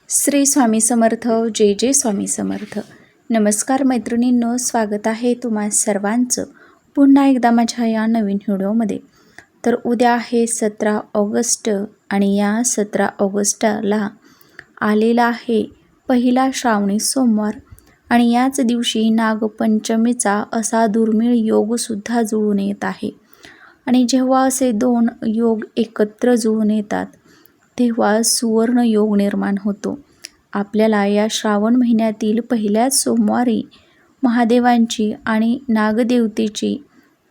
श्री स्वामी समर्थ. जय जय स्वामी समर्थ. नमस्कार मैत्रिणींनो, स्वागत आहे तुम्हा सर्वांचं पुन्हा एकदा माझ्या या नवीन व्हिडिओमध्ये. तर उद्या आहे 17 ऑगस्ट आणि या 17 ऑगस्टला आलेला आहे पहिला श्रावणी सोमवार आणि याच दिवशी नागपंचमीचा असा दुर्मिळ योगसुद्धा जुळून येत आहे. आणि जेव्हा असे दोन योग एकत्र जुळून येतात तेव्हा सुवर्ण योग निर्माण होतो. आपल्याला या श्रावण महिन्यातील पहिल्याच सोमवारी महादेवांची आणि नागदेवतेची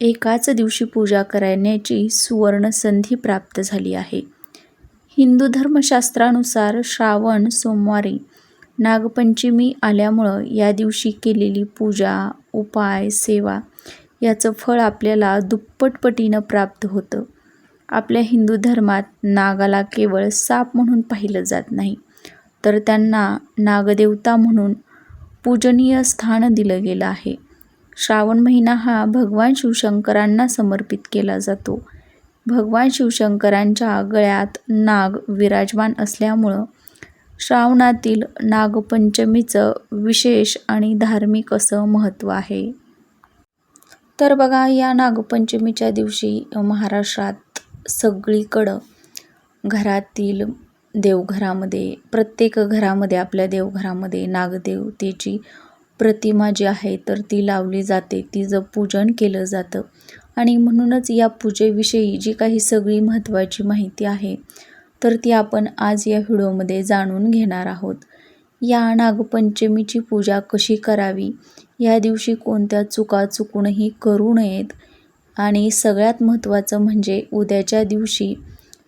एकाच दिवशी पूजा करण्याची सुवर्ण संधी प्राप्त झाली आहे. हिंदू धर्मशास्त्रानुसार श्रावण सोमवारी नागपंचमी आल्यामुळं या दिवशी केलेली पूजा, उपाय, सेवा याचं फळ आपल्याला दुप्पटपटीनं प्राप्त होतं. आपल्या हिंदू धर्मात नागाला केवळ साप म्हणून पाहिलं जात नाही, तर त्यांना नागदेवता म्हणून पूजनीय स्थान दिलं गेलं आहे. श्रावण महिना हा भगवान शिवशंकरांना समर्पित केला जातो. भगवान शिवशंकरांच्या गळ्यात नाग विराजमान असल्यामुळं श्रावणातील नागपंचमीचं विशेष आणि धार्मिक असं महत्त्व आहे. तर बघा, या नागपंचमीच्या दिवशी महाराष्ट्रात सगळीकडं घरातील देवघरामध्ये, प्रत्येक घरामध्ये, आपल्या देवघरामध्ये नागदेवतेची प्रतिमा जी आहे तर ती लावली जाते, तिचं पूजन केलं जातं. आणि म्हणूनच या पूजेविषयी जी काही सगळी महत्त्वाची माहिती आहे तर ती आपण आज या व्हिडिओमध्ये जाणून घेणार आहोत. या नागपंचमीची पूजा कशी करावी, या दिवशी कोणत्या चुका चुकूनही करू नयेत आणि सगळ्यात महत्त्वाचं म्हणजे उद्याच्या दिवशी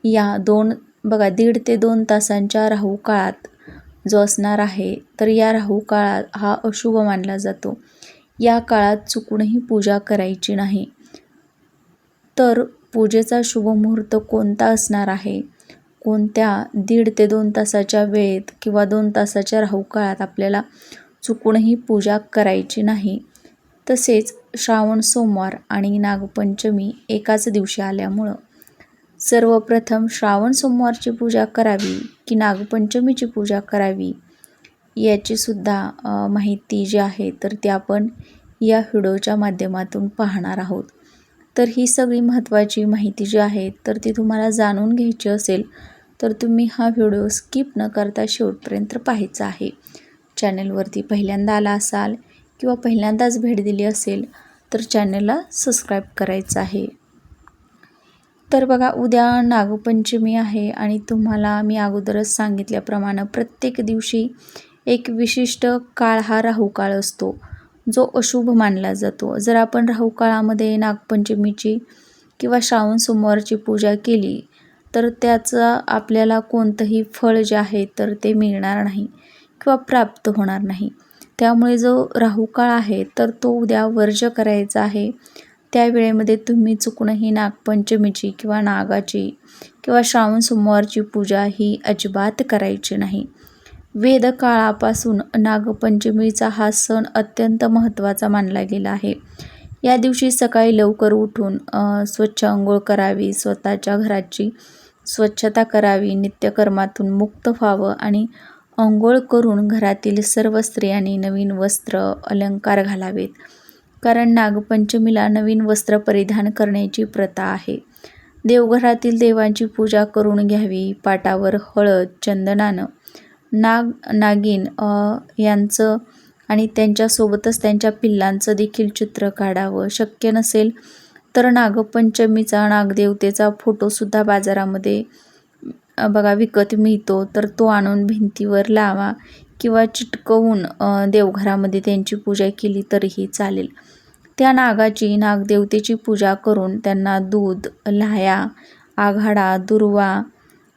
या 1.5 ते 2 तासांच्या राहू काळात जो असणार आहे तर या राहू काळात हा अशुभ मानला जातो. या काळात चुकूनही पूजा करायची नाही. तर पूजेचा शुभ मुहूर्त कोणता असणार आहे, कोणत्या 1.5 ते 2 तासाच्या वेळेत किंवा 2 तासाच्या राहू काळात आपल्याला चुकूनही पूजा करायची नाही. तसेच श्रावण सोमवार आणि नागपंचमी एकाच दिवशी आल्यामुळं सर्वप्रथम श्रावण सोमवारची पूजा करावी की नागपंचमीची पूजा करावी याची सुद्धा माहिती जी आहे तर ती आपण या व्हिडिओच्या माध्यमातून पाहणार आहोत. तर ही सगळी महत्त्वाची माहिती जी आहे तर ती तुम्हाला जाणून घ्यायची असेल तर तुम्ही हा व्हिडिओ स्किप न करता शेवटपर्यंत पाहायचा आहे. चॅनलवरती पहिल्यांदा आला असाल किंवा पहिल्यांदाच भेट दिली असेल तर चॅनलला सबस्क्राईब करायचं आहे. तर बघा, उद्या नागपंचमी आहे आणि तुम्हाला मी अगोदरच सांगितल्याप्रमाणे प्रत्येक दिवशी एक विशिष्ट काळ हा राहू काळ असतो जो अशुभ मानला जातो. जर आपण राहू काळामध्ये नागपंचमीची किंवा श्रावण सोमवारची पूजा केली तर त्याचं आपल्याला कोणतंही फळ जे आहे तर ते मिळणार नाही किंवा प्राप्त होणार नाही. त्यामुळे जो राहू काळ आहे तर तो उद्या वर्ज्य करायचा आहे. त्या वेळेमध्ये तुम्ही चुकूनही नागपंचमीची किंवा नागाची किंवा श्रावण सोमवारची पूजा ही अजिबात करायची नाही. वेदकाळापासून नागपंचमीचा हा सण अत्यंत महत्त्वाचा मानला गेला आहे. या दिवशी सकाळी लवकर उठून स्वच्छ अंघोळ करावी, स्वतःच्या घराची स्वच्छता करावी, नित्यकर्मातून मुक्त व्हावं आणि अंघोळ करून घरातील सर्व स्त्रियांनी नवीन वस्त्र, अलंकार घालावेत. कारण नागपंचमीला नवीन वस्त्र परिधान करण्याची प्रथा आहे. देवघरातील देवांची पूजा करून घ्यावी. पाटावर हळद, चंदनानं नाग, नागिन यांचं आणि त्यांच्यासोबतच त्यांच्या पिल्लांचं देखील चित्र काढावं. शक्य नसेल तर नागपंचमीचा, नागदेवतेचा फोटोसुद्धा बाजारामध्ये बघा विकत मिळतो, तर तो आणून भिंतीवर लावा किंवा चिटकवून देवघरामध्ये त्यांची पूजा केली तरीही चालेल. त्या नागाची, नागदेवतेची पूजा करून त्यांना दूध, लाह्या, आघाडा, दुर्वा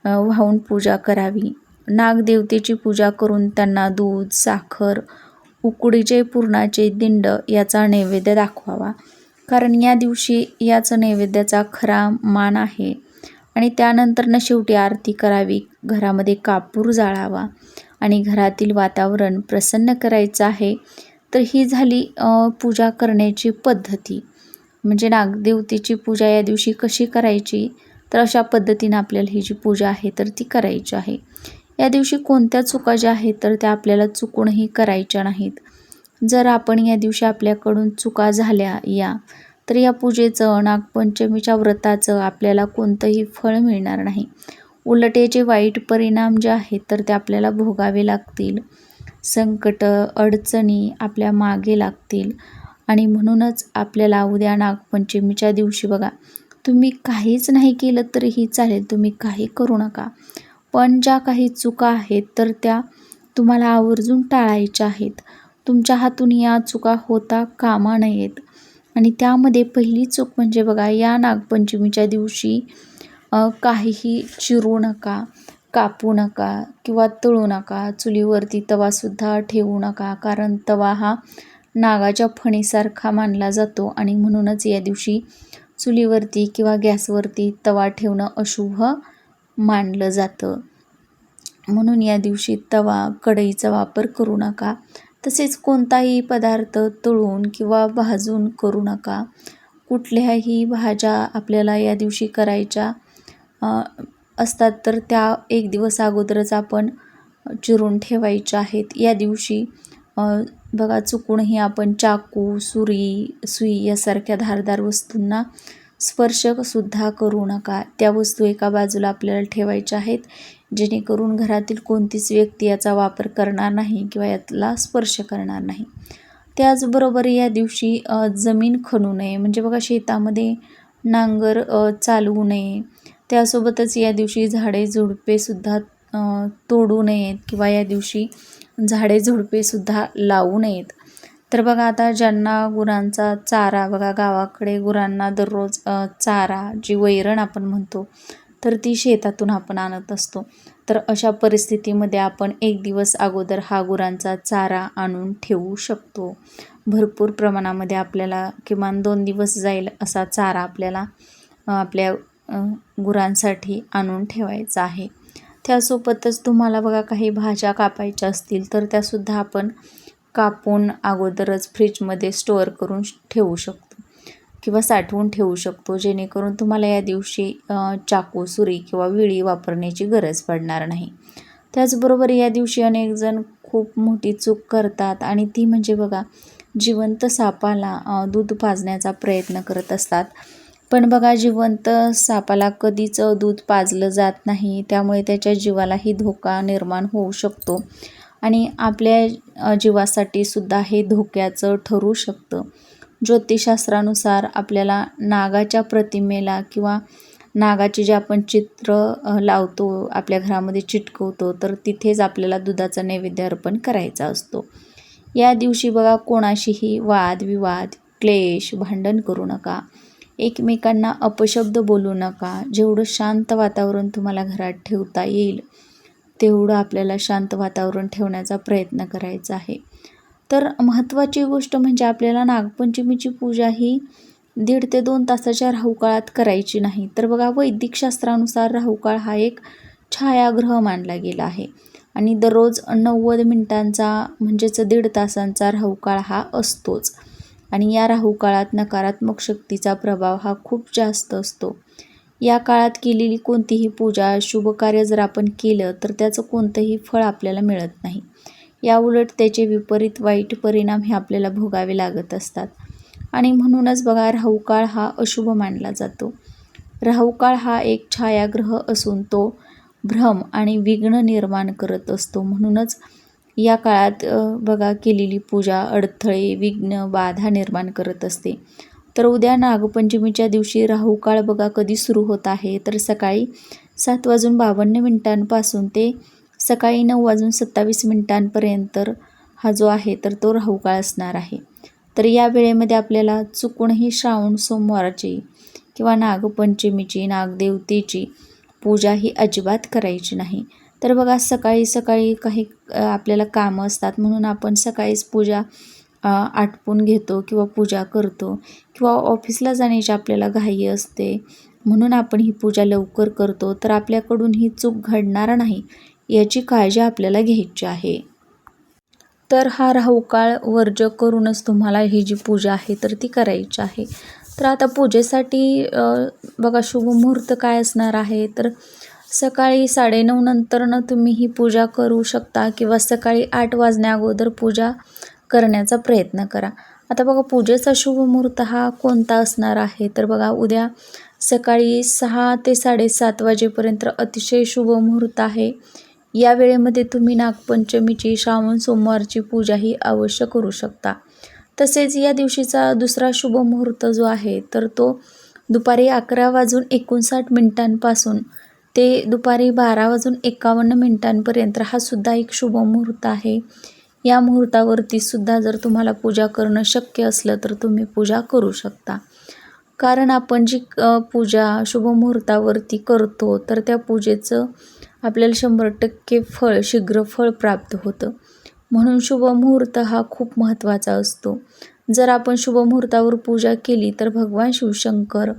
वाहून पूजा करावी. नागदेवतेची पूजा करून त्यांना दूध, साखर, उकडीचे पुरणाचे दिंड याचा नैवेद्य दाखवावा. कारण या दिवशी याचं नैवेद्याचा खरा मान आहे. आणि त्यानंतरनं शेवटी आरती करावी, घरामध्ये कापूर जाळावा आणि घरातील वातावरण प्रसन्न करायचं आहे. तर ही झाली पूजा करण्याची पद्धती. म्हणजे नागदेवतेची पूजा या दिवशी कशी करायची, तर अशा पद्धतीनं आपल्याला ही जी पूजा आहे तर ती करायची आहे. या दिवशी कोणत्या चुका ज्या आहेत तर त्या आपल्याला चुकूनही करायच्या नाहीत. जर आपण या दिवशी आपल्याकडून चुका झाल्या तर या पूजेचं, नागपंचमीच्या व्रताचं आपल्याला कोणतंही फळ मिळणार नाही. उलट याचे वाईट परिणाम जे आहेत तर ते आपल्याला भोगावे लागतील. संकट, अडचणी आपल्या मागे लागतील. आणि म्हणूनच आपल्याला उद्या नागपंचमीच्या दिवशी बघा, तुम्ही काहीच नाही केलं तरीही चालेल, तुम्ही काही करू नका. पण ज्या काही चुका आहेत तर त्या तुम्हाला आवर्जून टाळायच्या आहेत. तुमच्या हातून या चुका होता कामा नयेत. आणि त्यामध्ये पहिली चूक म्हणजे बघा, या नागपंचमीच्या दिवशी काहीही चिरू नका, कापू नका किंवा तळू नका. चुलीवरती तवासुद्धा ठेवू नका, कारण तवा हा नागाच्या फणीसारखा मानला जातो आणि म्हणूनच या दिवशी चुलीवरती किंवा गॅसवरती तवा ठेवणं अशुभ मानलं जातं. म्हणून या दिवशी तवा, कढईचा वापर करू नका. तसेच कोणताही पदार्थ तळून किंवा भाजून करू नका. कुठल्याही भाज्या आपल्याला या दिवशी करायच्या असतात तर त्या एक दिवस अगोदरच आपण चिरून ठेवायच्या आहेत. या दिवशी बघा, चुकूनही आपण चाकू, सुई यासारख्या धारदार वस्तूंना स्पर्शसुद्धा करू नका. त्या वस्तू एका बाजूला आपल्याला ठेवायच्या आहेत, जेणेकरून घरातील कोणतीच व्यक्ती याचा वापर करणार नाही किंवा यातला स्पर्श करणार नाही. त्याचबरोबर या दिवशी जमीन खणू नये, म्हणजे बघा शेतामध्ये नांगर चालवू नये. त्यासोबतच या दिवशी झाडे झुडपेसुद्धा तोडू नयेत किंवा या दिवशी झाडे झुडपेसुद्धा लावू नयेत. तर बघा, आता ज्यांना गुरांचा चारा, बघा गावाकडे गुरांना दररोज चारा, जी वैरण आपण म्हणतो, तर ती शेतातून आपण आणत असतो. तर अशा परिस्थितीमध्ये आपण एक दिवस अगोदर हा गुरांचा चारा आणून ठेवू शकतो. भरपूर प्रमाणामध्ये आपल्याला किमान 2 दिवस जाईल असा चारा आपल्याला आपल्या गुरांसाठी आणून ठेवायचा आहे. त्यासोबतच तुम्हाला बघा काही भाज्या कापायच्या असतील तर त्यासुद्धा आपण कापून अगोदरच फ्रीजमध्ये स्टोअर करून ठेवू शकतो किंवा साठवून ठेवू शकतो, जेणेकरून तुम्हाला या दिवशी चाकू, सुरी किंवा विळी वापरण्याची गरज पडणार नाही. त्याचबरोबर या दिवशी अनेक जण खूप मोठी चूक करतात आणि ती म्हणजे बघा, जिवंत सापाला दूध पाजण्याचा प्रयत्न करत असतात. पण बघा, जिवंत सापाला कधीच दूध पाजलं जात नाही, त्यामुळे त्याच्या जीवालाही धोका निर्माण होऊ शकतो आणि आपल्या जीवासाठी सुद्धा हे धोक्याचं ठरू शकतं. ज्योतिषशास्त्रानुसार आपल्याला नागाच्या प्रतिमेला किंवा नागाचे जे आपण चित्र लावतो, आपल्या घरामध्ये चिटकवतो, तर तिथेच आपल्याला दुधाचा नैवेद्य अर्पण करायचा असतो. या दिवशी बघा, कोणाशीही वादविवाद, क्लेश, भांडण करू नका. एकमेकांना अपशब्द बोलू नका. जेवढं शांत वातावरण तुम्हाला घरात ठेवता येईल तेवढं आपल्याला शांत वातावरण ठेवण्याचा प्रयत्न करायचा आहे. तर महत्त्वाची गोष्ट म्हणजे आपल्याला नागपंचमीची पूजा ही 1.5 ते 2 तासाच्या राहुकाळात करायची नाही. तर बघा, वैदिक शास्त्रानुसार राहुकाळ हा एक छायाग्रह मानला गेला आहे आणि दररोज 90 मिनिटांचा म्हणजेच 1.5 तासांचा राहुकाळ हा असतोच. आणि या राहुकाळात नकारात्मक शक्तीचा प्रभाव हा खूप जास्त असतो. या काळात केलेली कोणतीही पूजा, शुभकार्य जर आपण केलं तर त्याचं कोणतंही फळ आपल्याला मिळत नाही. याउलट त्याचे विपरीत वाईट परिणाम हे आपल्याला भोगावे लागत असतात. आणि म्हणूनच बघा, राहुकाळ हा अशुभ मानला जातो. राहुकाळ हा एक छायाग्रह असून तो भ्रम आणि विघ्न निर्माण करत असतो. म्हणूनच या काळात बघा, केलेली पूजा अडथळे, विघ्न, बाधा निर्माण करत असते. तर उद्या नागपंचमीच्या दिवशी राहुकाळ बघा कधी सुरू होत आहे, तर सकाळी 7:52 ते सकाळी 9:27 हा जो आहे तर तो राहुकाळ असणार आहे. तर या वेळेमध्ये आपल्याला चुकूनही श्रावण सोमवारची किंवा नागपंचमीची, नागदेवतेची पूजा ही अजिबात करायची नाही. तर बघा, सकाळी सकाळी काही आपल्याला कामं असतात, म्हणून आपण सकाळीच पूजा आटपून घेतो किंवा पूजा करतो किंवा ऑफिसला जाण्याची आपल्याला घाई असते, म्हणून आपण ही पूजा लवकर करतो. तर आपल्याकडून ही चूक घडणार नाही याची काळजी आपल्याला घ्यायची आहे. तर हा राहुकाळ वर्ज्य करूनच तुम्हाला ही जी पूजा आहे तर ती करायची आहे. तर आता पूजेसाठी बघा, शुभ मुहूर्त काय असणार आहे, तर सकाळी 9:30 नंतरनं तुम्ही ही पूजा करू शकता किंवा सकाळी 8 वाजण्या अगोदर पूजा करण्याचा प्रयत्न करा. आता बघा पूजेचा शुभ मुहूर्त हा कोणता असणार आहे, तर बघा उद्या सकाळी 6 ते 7:30 वाजेपर्यंत अतिशय शुभ मुहूर्त आहे. या वेळेमध्ये तुम्ही नागपंचमीची श्रावण सोमवारची पूजाही अवश्य करू शकता. तसेच या दिवशीचा दुसरा शुभ मुहूर्त जो आहे तर तो दुपारी 11:59 ते दुपारी 12:51 हा सुद्धा एक शुभ मुहूर्त आहे. या मुहूर्तावरती सुद्धा जर तुम्हाला पूजा करणं शक्य असलं तर तुम्ही पूजा करू शकता. कारण आपण जी पूजा शुभ मुहूर्तावरती करतो तर त्या पूजेचं आपल्याला 100% फळ, शीघ्र फळ प्राप्त होतं. म्हणून शुभ मुहूर्त हा खूप महत्त्वाचा असतो. जर आपण शुभ मुहूर्तावर पूजा केली तर भगवान शिवशंकर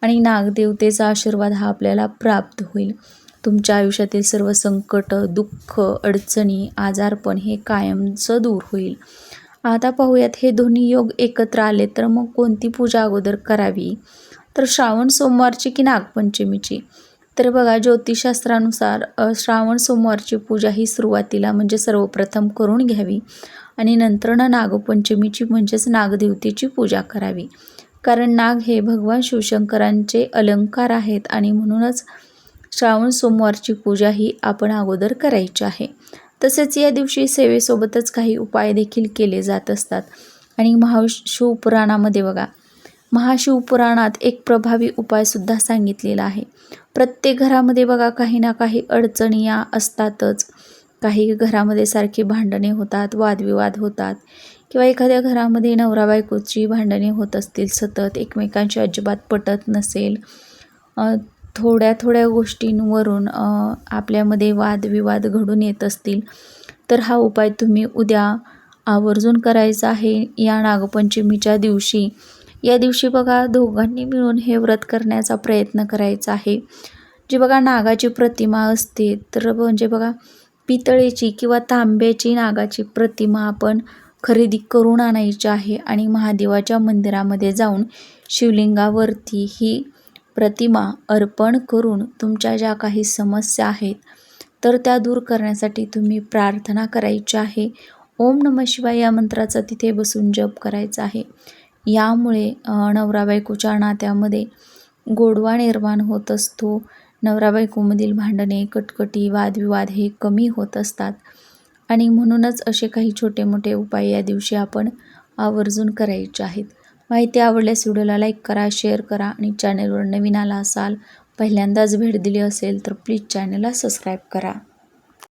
आणि नागदेवतेचा आशीर्वाद हा आपल्याला प्राप्त होईल. तुमच्या आयुष्यातील सर्व संकट, दुःख, अडचणी, आजारपण हे कायमचं दूर होईल. आता पाहूयात हे दोन्ही योग एकत्र आले तर मग कोणती पूजा अगोदर करावी, तर श्रावण सोमवारची की नागपंचमीची. तर बघा ज्योतिषशास्त्रानुसार श्रावण सोमवारची पूजा ही सुरुवातीला म्हणजे सर्वप्रथम करून घ्यावी आणि नंतरनं नागपंचमीची म्हणजेच नागदेवतेची पूजा करावी. कारण नाग हे भगवान शिवशंकरांचे अलंकार आहेत आणि म्हणूनच श्रावण सोमवारची पूजा ही आपण अगोदर करायची आहे. तसेच या दिवशी सेवेसोबतच काही उपाय देखील केले जात असतात आणि महाशिवपुराणामध्ये बघा, महाशिवपुराणात एक प्रभावी उपायसुद्धा सांगितलेला आहे. प्रत्येक घरामध्ये बघा काही ना काही अडचणी या असतातच. काही घरामध्ये सारखी भांडणे होतात, वादविवाद होतात किंवा एखाद्या घरामध्ये नवरा बायकोची भांडणे होत असतील, सतत एकमेकांशी अजिबात पटत नसेल, थोड्या थोड्या गोष्टींवरून आपल्यामध्ये वादविवाद घडून येत असतील, तर हा उपाय तुम्ही उद्या आवर्जून करायचा आहे या नागपंचमीच्या दिवशी. या दिवशी बघा दोघांनी मिळून हे व्रत करण्याचा प्रयत्न करायचा आहे. जी बघा नागाची प्रतिमा असते तर म्हणजे बघा पितळेची किंवा तांब्याची नागाची प्रतिमा आपण खरेदी करून आणायची आहे आणि महादेवाच्या मंदिरामध्ये जाऊन शिवलिंगावरती ही प्रतिमा अर्पण करून तुमच्या ज्या काही समस्या आहेत तर त्या दूर करण्यासाठी तुम्ही प्रार्थना करायची आहे. ओम नमः शिवाय या मंत्राचा तिथे बसून जप करायचा आहे. यामुळे नवरा बायकोच्या नात्यामध्ये गोडवा निर्माण होत असतो. नवरा बायकोमधील भांडणे, कटकटी, वादविवाद हे कमी होत असतात आणि म्हणूनच असे काही छोटे मोठे उपाय या दिवशी आपण आवर्जून करायचे आहेत. माहिती आवडल्यास व्हिडिओला लाईक करा, शेअर करा आणि चॅनलवर नवीन आला असाल, पहिल्यांदाच भेट दिली असेल तर प्लीज चॅनलला सबस्क्राईब करा.